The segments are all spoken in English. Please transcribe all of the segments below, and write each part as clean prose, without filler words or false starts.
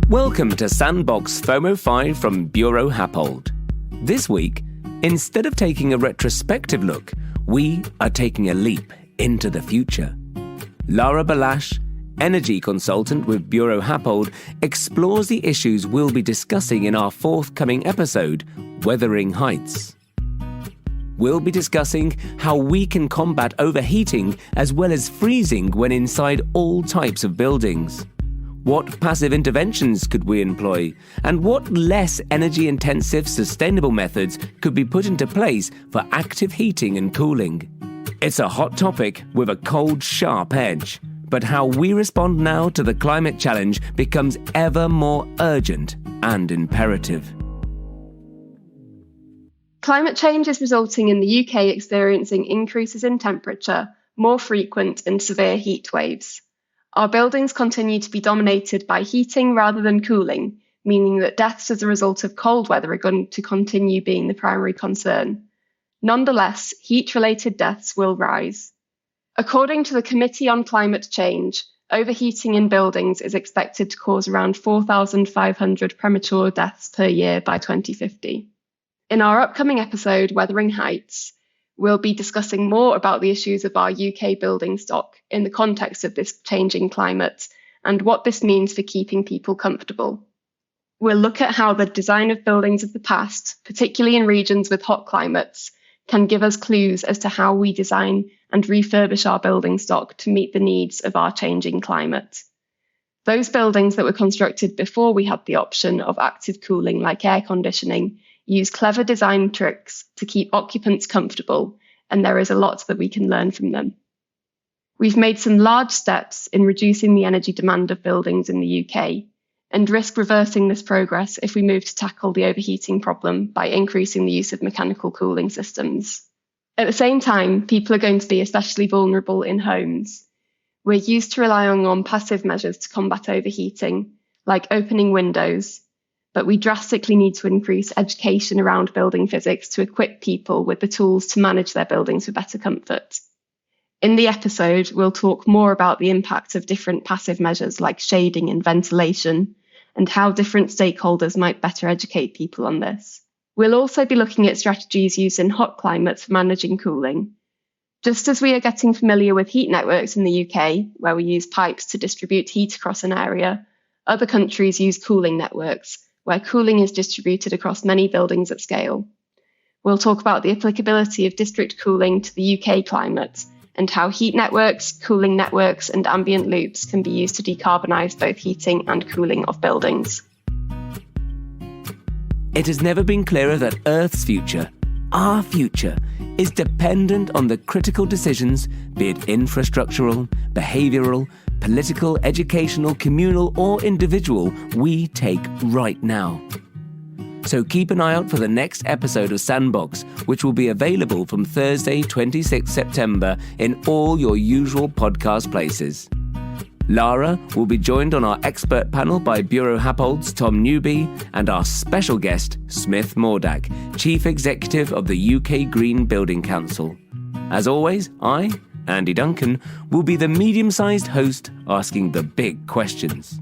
Welcome to Sandbox Ep.05 from Buro Happold. This week, instead of taking a retrospective look, we are taking a leap into the future. Lara Balazs, energy consultant with Buro Happold, explores the issues we'll be discussing in our forthcoming episode, Weathering Heights. We'll be discussing how we can combat overheating as well as freezing when inside all types of buildings. What passive interventions could we employ? And what less energy-intensive sustainable methods could be put into place for active heating and cooling? It's a hot topic with a cold, sharp edge. But how we respond now to the climate challenge becomes ever more urgent and imperative. Climate change is resulting in the UK experiencing increases in temperature, more frequent and severe heat waves. Our buildings continue to be dominated by heating rather than cooling, meaning that deaths as a result of cold weather are going to continue being the primary concern. Nonetheless, heat-related deaths will rise. According to the Committee on Climate Change, overheating in buildings is expected to cause around 4,500 premature deaths per year by 2050. In our upcoming episode, Weathering Heights, we'll be discussing more about the issues of our UK building stock in the context of this changing climate and what this means for keeping people comfortable. We'll look at how the design of buildings of the past, particularly in regions with hot climates, can give us clues as to how we design and refurbish our building stock to meet the needs of our changing climate. Those buildings that were constructed before we had the option of active cooling like air conditioning use clever design tricks to keep occupants comfortable, and there is a lot that we can learn from them. We've made some large steps in reducing the energy demand of buildings in the UK, and risk reversing this progress if we move to tackle the overheating problem by increasing the use of mechanical cooling systems. At the same time, people are going to be especially vulnerable in homes. We're used to relying on passive measures to combat overheating, like opening windows, but we drastically need to increase education around building physics to equip people with the tools to manage their buildings for better comfort. In the episode, we'll talk more about the impact of different passive measures like shading and ventilation, and how different stakeholders might better educate people on this. We'll also be looking at strategies used in hot climates for managing cooling. Just as we are getting familiar with heat networks in the UK, where we use pipes to distribute heat across an area, other countries use cooling networks, where cooling is distributed across many buildings at scale. We'll talk about the applicability of district cooling to the UK climate, and how heat networks, cooling networks, and ambient loops can be used to decarbonise both heating and cooling of buildings. It has never been clearer that Earth's future, our future, is dependent on the critical decisions, be it infrastructural, behavioural, political, educational, communal, or individual, we take right now. So keep an eye out for the next episode of Sandbox, which will be available from Thursday, 26 September in all your usual podcast places. Lara will be joined on our expert panel by Buro Happold's Tom Newby and our special guest, Smith Mordack, Chief Executive of the UK Green Building Council. As always, I, Andy Duncan, will be the medium-sized host asking the big questions.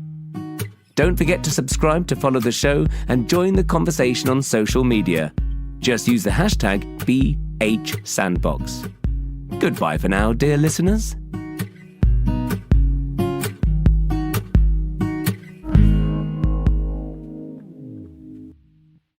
Don't forget to subscribe to follow the show and join the conversation on social media. Just use the hashtag #BHSandbox. Goodbye for now, dear listeners.